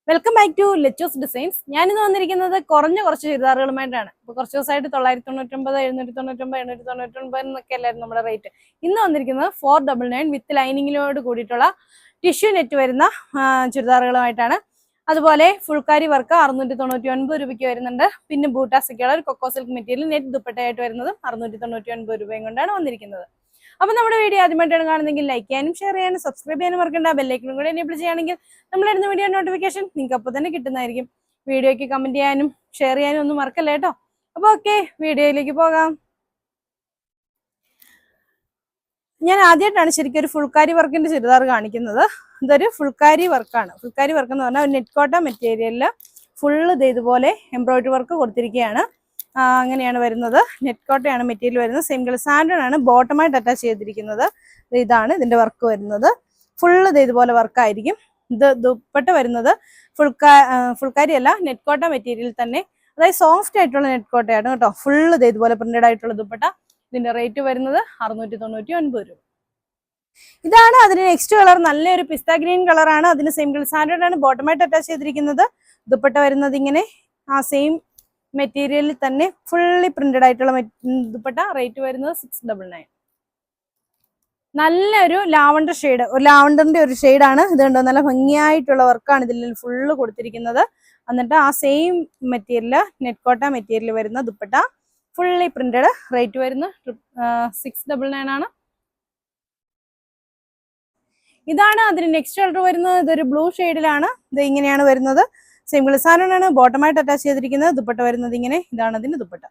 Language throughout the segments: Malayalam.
Welcome back to Lechu's designs. ഞാനിന്ന് വന്നിരിക്കുന്നത് കുറച്ച് ചുരിദാറുകളുമായിട്ടാണ്. ഇപ്പോൾ കുറച്ച് ദിവസമായിട്ട് 999, 799, 899 എന്നൊക്കെ അല്ലായിരുന്നു നമ്മുടെ റേറ്റ്. ഇന്ന് വന്നിരിക്കുന്നത് 499 വിത്ത് ലൈനിങ്ങിനോട് കൂടിയിട്ടുള്ള ടിഷ്യൂ നെറ്റ് വരുന്ന ചുരിദാറുകളുമായിട്ടാണ്. അതുപോലെ ഫുൾക്കാരി വർക്ക് 699 രൂപയ്ക്ക് വരുന്നുണ്ട്. പിന്നെ ബൂട്ടാസൊക്കെയുള്ള ഒരു കൊക്കോ സിൽക്ക് മെറ്റീരിയൽ നെറ്റ് ദുപ്പട്ടയായിട്ട് വരുന്നതും 699 രൂപയും കൊണ്ടാണ് വന്നിരിക്കുന്നത്. അപ്പോൾ നമ്മുടെ വീഡിയോ ആദ്യമായിട്ടാണ് കാണുന്നതെങ്കിൽ ലൈക്ക് ചെയ്യാനും ഷെയർ ചെയ്യാനും സബ്സ്ക്രൈബ് ചെയ്യാനും മറക്കണ്ട. ബെല്ലൈക്കനും കൂടെ എനേബിൾ ചെയ്യുകയാണെങ്കിൽ നമ്മളിടുന്ന വീഡിയോ നോട്ടിഫിക്കേഷൻ നിങ്ങൾക്ക് അപ്പോൾ തന്നെ കിട്ടുന്നതായിരിക്കും. വീഡിയോയ്ക്ക് കമന്റ് ചെയ്യാനും ഷെയർ ചെയ്യാനും ഒന്നും മറക്കല്ലേ കേട്ടോ. അപ്പോൾ ഓക്കെ, വീഡിയോയിലേക്ക് പോകാം. ഞാൻ ആദ്യമായിട്ടാണ് ശരിക്കും ഒരു ഫുൾക്കാരി വർക്കിന്റെ ചുരിദാർ കാണിക്കുന്നത്. ഇതൊരു ഫുൾക്കാരി വർക്കാണ്. ഫുൾക്കാരി വർക്ക് എന്ന് പറഞ്ഞാൽ ഒരു നെറ്റ് കോട്ട മെറ്റീരിയലിൽ ഫുള്ള് ഇതുപോലെ എംബ്രോയിഡറി വർക്ക് കൊടുത്തിരിക്കുകയാണ്. അങ്ങനെയാണ് വരുന്നത്. നെറ്റ് കോട്ടയാണ് മെറ്റീരിയൽ വരുന്നത്. സെയിം കളർ സാൻഡൺ ആണ് ബോട്ടമായിട്ട് അറ്റാച്ച് ചെയ്തിരിക്കുന്നത്. ഇതാണ് ഇതിന്റെ വർക്ക് വരുന്നത്. ഫുള്ള് ഇതുപോലെ വർക്കായിരിക്കും. ഇത് ദുപ്പട്ട വരുന്നത് ഫുൾക്കാരി അല്ല, നെറ്റ് കോട്ട മെറ്റീരിയൽ തന്നെ, അതായത് സോഫ്റ്റ് ആയിട്ടുള്ള നെറ്റ് കോട്ടയാണ് കേട്ടോ. ഫുള്ള് ഇതുപോലെ പ്രിന്റഡ് ആയിട്ടുള്ള ദുപ്പട്ട. ഇതിന്റെ റേറ്റ് വരുന്നത് 699 രൂപ. ഇതാണ് അതിന് നെക്സ്റ്റ് കളർ. നല്ലൊരു പിസ്ത ഗ്രീൻ കളറാണ്. അതിന് സെയിം കളർ സാൻഡൺ ആണ് ബോട്ടമായിട്ട് അറ്റാച്ച് ചെയ്തിരിക്കുന്നത്. ദുപ്പട്ട വരുന്നത് ഇങ്ങനെ ആ സെയിം മെറ്റീരിയലിൽ തന്നെ ഫുള്ളി പ്രിന്റഡ് ആയിട്ടുള്ള ദുപ്പട്ട. റേറ്റ് വരുന്നത് 699. നല്ലൊരു ലാവണ്ടർ ഷെയ്ഡ്, ഒരു ലാവണ്ടറിന്റെ ഒരു ഷെയ്ഡാണ് ഇത്. കണ്ടോ, നല്ല ഭംഗിയായിട്ടുള്ള വർക്കാണ് ഇതിൽ ഫുള്ള് കൊടുത്തിരിക്കുന്നത്. എന്നിട്ട് ആ സെയിം മെറ്റീരിയൽ നെറ്റ് കോട്ട മെറ്റീരിയൽ വരുന്ന ദുപ്പട്ട ഫുള്ളി പ്രിന്റഡ്. റേറ്റ് വരുന്നത് 699 ആണ്. ഇതാണ് അതിന് നെക്സ്റ്റ് കളർ വരുന്നത്. ഇതൊരു ബ്ലൂ ഷെയ്ഡിലാണ്. ഇത് ഇങ്ങനെയാണ് വരുന്നത്. സെയിം കളർ സാധനമാണ് ബോട്ടമായിട്ട് അറ്റാച്ച് ചെയ്തിരിക്കുന്നത്. ദുപ്പട്ട വരുന്നത് ഇങ്ങനെ. ഇതാണ് അതിന്റെ ദുപ്പട്ട.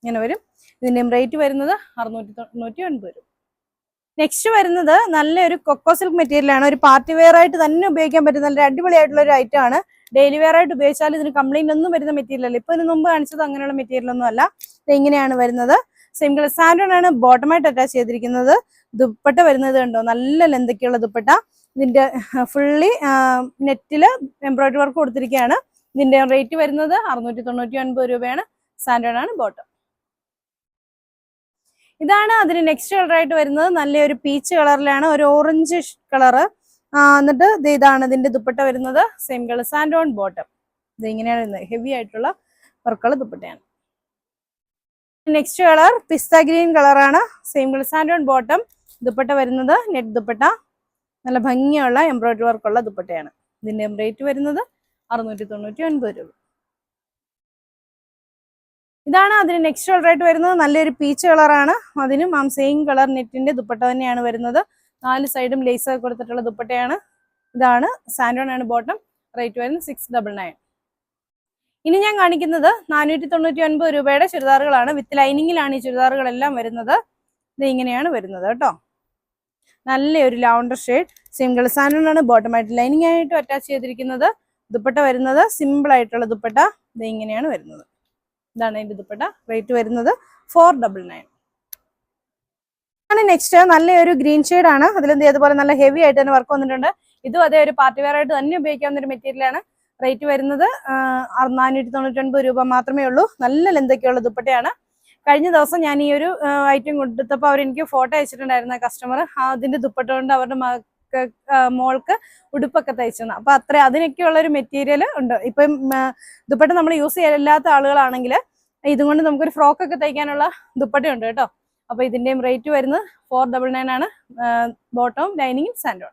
ഇങ്ങനെ വരും. ഇതിന്റെയും റേറ്റ് വരുന്നത് 699 രൂപ. നെക്സ്റ്റ് വരുന്നത് നല്ലൊരു കൊക്കോ സിൽക്ക് മെറ്റീരിയലാണ്. ഒരു പാർട്ടി വെയർ ആയിട്ട് തന്നെ ഉപയോഗിക്കാൻ പറ്റുന്ന നല്ല അടിപൊളിയായിട്ടുള്ള ഒരു ഐറ്റം ആണ്. ഡെയിലി വെയർ ആയിട്ട് ഉപയോഗിച്ചാൽ ഇതിന് കംപ്ലൈന്റ് ഒന്നും വരുന്ന മെറ്റീരിയൽ അല്ല. ഇപ്പൊ ഇതിന് മുമ്പ് കാണിച്ചത് അങ്ങനെയുള്ള മെറ്റീരിയൽ ഒന്നും അല്ല. ഇത് ഇങ്ങനെയാണ് വരുന്നത്. സെയിം കളർ സാൻഡൺ ആണ് ബോട്ടമായിട്ട് അറ്റാച്ച് ചെയ്തിരിക്കുന്നത്. ദുപ്പട്ട വരുന്നത് കണ്ടോ, നല്ല ലെന്തൊക്കെയുള്ള ദുപ്പട്ട. ഇതിന്റെ ഫുള്ളി നെറ്റില് എംബ്രോയിഡറി വർക്ക് കൊടുത്തിരിക്കുകയാണ്. ഇതിന്റെ റേറ്റ് വരുന്നത് 699 രൂപയാണ്. സാൻഡൺ ആണ് ബോട്ടം. ഇതാണ് അതിന് നെക്സ്റ്റ് കളർ ആയിട്ട് വരുന്നത്. നല്ലൊരു പീച്ച് കളറിലാണ്, ഒരു ഓറഞ്ച് കളറ്. എന്നിട്ട് ഇതാണ് ഇതിന്റെ ദുപ്പട്ട വരുന്നത്. Same colour santoon bottom. ഇത് ഇങ്ങനെയാണ് വരുന്നത്. ഹെവി ആയിട്ടുള്ള വർക്കുള്ള ദുപ്പട്ടയാണ്. നെക്സ്റ്റ് കളർ പിസ്ത ഗ്രീൻ കളറാണ്. Same colour santoon bottom. Dupatta വരുന്നത് നെറ്റ് ദുപ്പട്ട. നല്ല ഭംഗിയുള്ള എംബ്രോയിഡറി വർക്കുള്ള ദുപ്പട്ടയാണ്. ഇതിന്റെ റേറ്റ് വരുന്നത് 699 രൂപ. ഇതാണ് അതിന് നെക്സ്റ്റ് കളർ ആയിട്ട് വരുന്നത്. നല്ലൊരു പീച്ച് കളറാണ്. അതിനും ആ സെയിം കളർ നെറ്റിന്റെ ദുപ്പട്ട തന്നെയാണ് വരുന്നത്. 4 സൈഡും ലേസ് കൊടുത്തിട്ടുള്ള ദുപ്പട്ടയാണ്. ഇതാണ് സാൻഡോൺ ആണ് ബോട്ടം. റേറ്റ് വരുന്നത് 699. ഇനി ഞാൻ കാണിക്കുന്നത് 499 രൂപയുടെ ചുരിദാറുകളാണ്. വിത്ത് ലൈനിങ്ങിലാണ് ഈ ചുരിദാറുകളെല്ലാം വരുന്നത്. ഇത് ഇങ്ങനെയാണ് വരുന്നത് കേട്ടോ. നല്ലൊരു ലാവണ്ടർ ഷെയ്ഡ്. സെയിം കളർ സാൻഡോൺ ആണ് ബോട്ടമായിട്ട് ലൈനിങ് ആയിട്ട് അറ്റാച്ച് ചെയ്തിരിക്കുന്നത്. ദുപ്പട്ട വരുന്നത് സിമ്പിൾ ആയിട്ടുള്ള ദുപ്പട്ട. ഇത് ഇങ്ങനെയാണ് വരുന്നത്. ഇതാണ് അതിന്റെ ദുപ്പട്ട. റേറ്റ് വരുന്നത് 499. നെക്സ്റ്റ് നല്ലൊരു ഗ്രീൻ ഷെയ്ഡ് ആണ്. അതിലെന്ത് അതുപോലെ നല്ല ഹെവി ആയിട്ട് തന്നെ വർക്ക് വന്നിട്ടുണ്ട്. ഇതും അതേ ഒരു പാർട്ടി വെയർ ആയിട്ട് തന്നെ ഉപയോഗിക്കാവുന്ന ഒരു മെറ്റീരിയൽ ആണ്. റേറ്റ് വരുന്നത് 499 രൂപ മാത്രമേ ഉള്ളൂ. നല്ല ലെന്തൊക്കെയുള്ള ദുപ്പട്ടയാണ്. കഴിഞ്ഞ ദിവസം ഞാൻ ഈ ഒരു ഐറ്റം കൊടുത്തപ്പോൾ അവർ എനിക്ക് ഫോട്ടോ അയച്ചിട്ടുണ്ടായിരുന്ന കസ്റ്റമർ. അതിന്റെ ദുപ്പട്ട കൊണ്ട് അവരുടെ മോൾക്ക് ഉടുപ്പൊക്കെ തയ്ച്ചു. അപ്പൊ അതിനൊക്കെയുള്ള ഒരു മെറ്റീരിയൽ ഉണ്ട്. ഇപ്പം ദുപ്പട്ട നമ്മൾ യൂസ് ചെയ്യാത്ത ആളുകളാണെങ്കിൽ ഇതുകൊണ്ട് നമുക്കൊരു ഫ്രോക്ക് ഒക്കെ തയ്ക്കാനുള്ള ദുപ്പട്ടയുണ്ട് കേട്ടോ. അപ്പൊ ഇതിന്റെയും റേറ്റ് വരുന്നത് 499 ആണ്. ബോട്ടവും ലൈനിങ്ങും സാൻഡോൺ.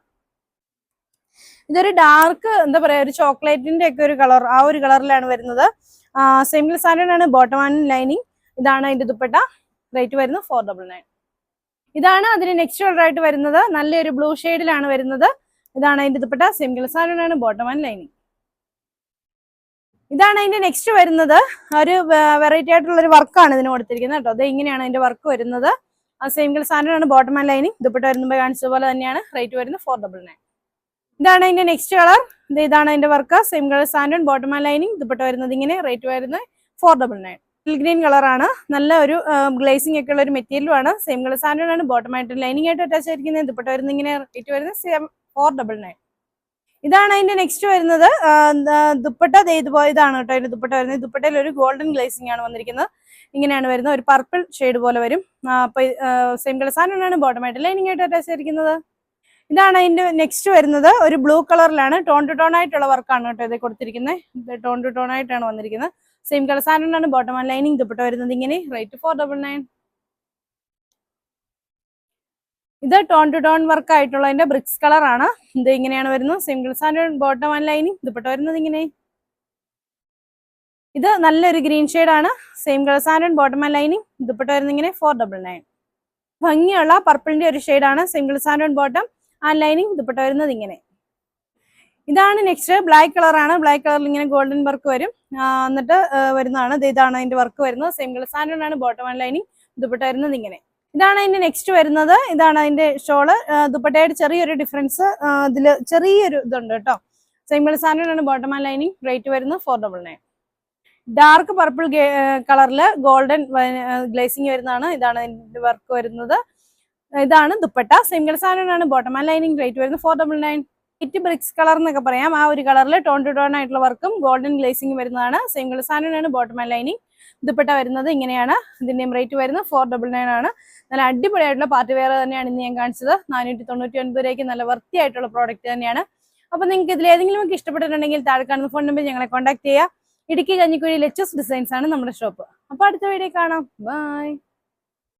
ഇതൊരു ഡാർക്ക് എന്താ പറയാ, ഒരു ചോക്ലേറ്റിന്റെ ഒക്കെ ഒരു കളർ, ആ ഒരു കളറിലാണ് വരുന്നത്. സെയിം കളർ സാൻഡോൺ ആണ് ബോട്ടം ആൻഡ് ലൈനിങ്. ഇതാണ് അതിന്റെ ദുപ്പട്ട. റേറ്റ് വരുന്നത് 499. ഇതാണ് അതിന് നെക്സ്റ്റ് കളർ ആയിട്ട് വരുന്നത്. നല്ലൊരു ബ്ലൂ ഷെയ്ഡിലാണ് വരുന്നത്. ഇതാണ് അതിന്റെ ദുപ്പട്ട. സെയിം കളർ സാൻഡോൺ ആണ് ബോട്ടം ആൻഡ് ലൈനിങ്. ഇതാണ് അതിന്റെ നെക്സ്റ്റ് വരുന്നത്. ഒരു വെറൈറ്റി ആയിട്ടുള്ള ഒരു വർക്കാണ് ഇതിന് കൊടുത്തിരിക്കുന്നത് കേട്ടോ. അത് ഇങ്ങനെയാണ് അതിന്റെ വർക്ക് വരുന്നത്. ആ സെയിം കളർ സാൻഡോൺ ആണ് ബോട്ടം ആൻഡ് ലൈനിങ്. ദുപ്പട്ട വരുമ്പോൾ കാണിച്ചത് പോലെ തന്നെയാണ്. റേറ്റ് വരുന്നത് 499. ഇതാണ് അതിന്റെ നെക്സ്റ്റ് കളർ. ഇതാണ് അതിന്റെ work. Same colour santoon bottom and lining. Dupatta വരുന്നത് ഇങ്ങനെ. റേറ്റ് വരുന്നത് 499. ഗ്രീൻ കളറാണ്. നല്ല ഒരു ഗ്ലേസിംഗ് ഒക്കെ ഉള്ള ഒരു മെറ്റീരിയലും ആണ്. സെയിം കളർ സാൻഡോൺ ആണ് ബോട്ടമായിട്ട് ലൈനിങ് ആയിട്ട് അറ്റാച്ച് ചെയ്തിരിക്കുന്നത്. ദുപ്പട്ട വരുന്നത് ഇങ്ങനെ. റേറ്റ് വരുന്നത് 499. ഇതാണ് അതിന്റെ നെക്സ്റ്റ് വരുന്നത്. ദുപ്പട്ട ഇതാണ് കേട്ടോ അതിന്റെ ദുപ്പട്ട വരുന്നത്. ദുപ്പട്ടയിൽ ഒരു ഗോൾഡൻ ഗ്ലേസിംഗ് ആണ് വന്നിരിക്കുന്നത്. ഇങ്ങനെയാണ് വരുന്നത്. ഒരു പർപ്പിൾ ഷെയ്ഡ് പോലെ വരും. അപ്പൊ സെയിം കളർ സാൻഡോൺ ആണ് ബോട്ടമായിട്ട് ലൈനിങ് ആയിട്ട് അറ്റാച്ച് ചെയ്തിരിക്കുന്നത്. ഇതാണ് അതിന്റെ നെക്സ്റ്റ് വരുന്നത്. ഒരു ബ്ലൂ കളറിലാണ്, ടോൺ ടു ടോൺ ആയിട്ടുള്ള വർക്കാണ് കേട്ടോ ഇത് കൊടുത്തിരിക്കുന്നത്. ടോൺ ടു ടോൺ ആയിട്ടാണ് വന്നിരിക്കുന്നത്. സെയിം കളർ സാധനമാണ്. ബോട്ടം ആൻഡ് ലൈനിങ് ദുപ്പട്ട വരുന്നത് ഇങ്ങനെ. റേറ്റ് 499. ഇത് ടോൺ ടു ടോൺ വർക്ക് ആയിട്ടുള്ളതിന്റെ ബ്രിക്സ് കളർ ആണ്. ഇത് ഇങ്ങനെയാണ് വരുന്നത്. സെയിം കളർ സാധനം, ബോട്ടം ആൻഡ് ലൈനിങ് ദുപ്പട്ട വരുന്നത് ഇങ്ങനെ. ഇത് നല്ലൊരു ഗ്രീൻ ആണ്. സെയിം കളർ സാധനം, ബോട്ടം ആൻഡ് ലൈനിങ് ദുപ്പട്ട വരുന്നത് ഇങ്ങനെ. 499. ഭംഗിയുള്ള പർപ്പിളിന്റെ ഒരു ഷെയ്ഡാണ്. സെയിം കളർ സാധനം, ബോട്ടം ആൻഡ് ലൈനിങ് ദുപ്പട്ട വരുന്നത് ഇങ്ങനെ. ഇതാണ് നെക്സ്റ്റ്. ബ്ലാക്ക് കളറാണ്. ബ്ലാക്ക് കളറിൽ ഇങ്ങനെ ഗോൾഡൻ വർക്ക് വരും. എന്നിട്ട് വരുന്നതാണ്. ഇതാണ് അതിന്റെ വർക്ക് വരുന്നത്. സെയിം കളർ സാധനമാണ്. ബോട്ടം ആൻഡ് ലൈനിങ് ദുപ്പട്ട വരുന്നത് ഇങ്ങനെ. ഇതാണ് അതിന്റെ നെക്സ്റ്റ് വരുന്നത്. ഇതാണ് അതിന്റെ ഷോള്. ദുപ്പട്ടയുടെ ചെറിയൊരു ഡിഫറൻസ് ഇതില് ചെറിയൊരു ഇതുണ്ട് കേട്ടോ. സെയിം കളർ സാധനമാണ്. Bottom and lining. റേറ്റ് വരുന്നത് 499. ഡാർക്ക് പർപ്പിൾ കളറിൽ ഗോൾഡൻ ഗ്ലേസിങ് വരുന്നതാണ്. ഇതാണ് അതിന്റെ വർക്ക് വരുന്നത്. ഇതാണ് ദുപ്പട്ട. സെയിം കളർ സാധനമാണ്. Bottom and lining. റേറ്റ് വരുന്നത് 499. ഇറ്റ് ബ്രിക്സ് കളർ എന്നൊക്കെ പറയാം. ആ ഒരു കളറിൽ ടോൺ ടു ടോൺ ആയിട്ടുള്ള വർക്കും ഗോൾഡൻ ഗ്ലേസിംഗ് വരുന്നതാണ്. സെയിം കളർ സാധനമാണ്. ബോട്ടം ആൻഡ് ലൈനിങ് ദുപ്പട്ട വരുന്നത് ഇങ്ങനെയാണ്. ഇതിന്റെയും റേറ്റ് വരുന്നത് 499 ആണ്. നല്ല അടിപൊളിയായിട്ടുള്ള പാർട്ടി വെയർ തന്നെയാണ് ഇന്ന് ഞാൻ കാണിച്ചത്. 499 രൂപയ്ക്ക് നല്ല വൃത്തിയായിട്ടുള്ള പ്രോഡക്റ്റ് തന്നെയാണ്. അപ്പൊ നിങ്ങൾക്ക് ഇതിൽ ഏതെങ്കിലും ഒക്കെ ഇഷ്ടപ്പെട്ടിട്ടുണ്ടെങ്കിൽ താഴെ കാണുന്ന ഫോൺ നമ്പർ ഞങ്ങളെ കോൺടാക്ട് ചെയ്യുക. ഇടുക്കി കഞ്ഞിക്കുഴി ലെച്ചസ് ഡിസൈൻസ് ആണ് നമ്മുടെ ഷോപ്പ്. അപ്പൊ അടുത്ത വീഡിയോ കാണാം. ബൈ.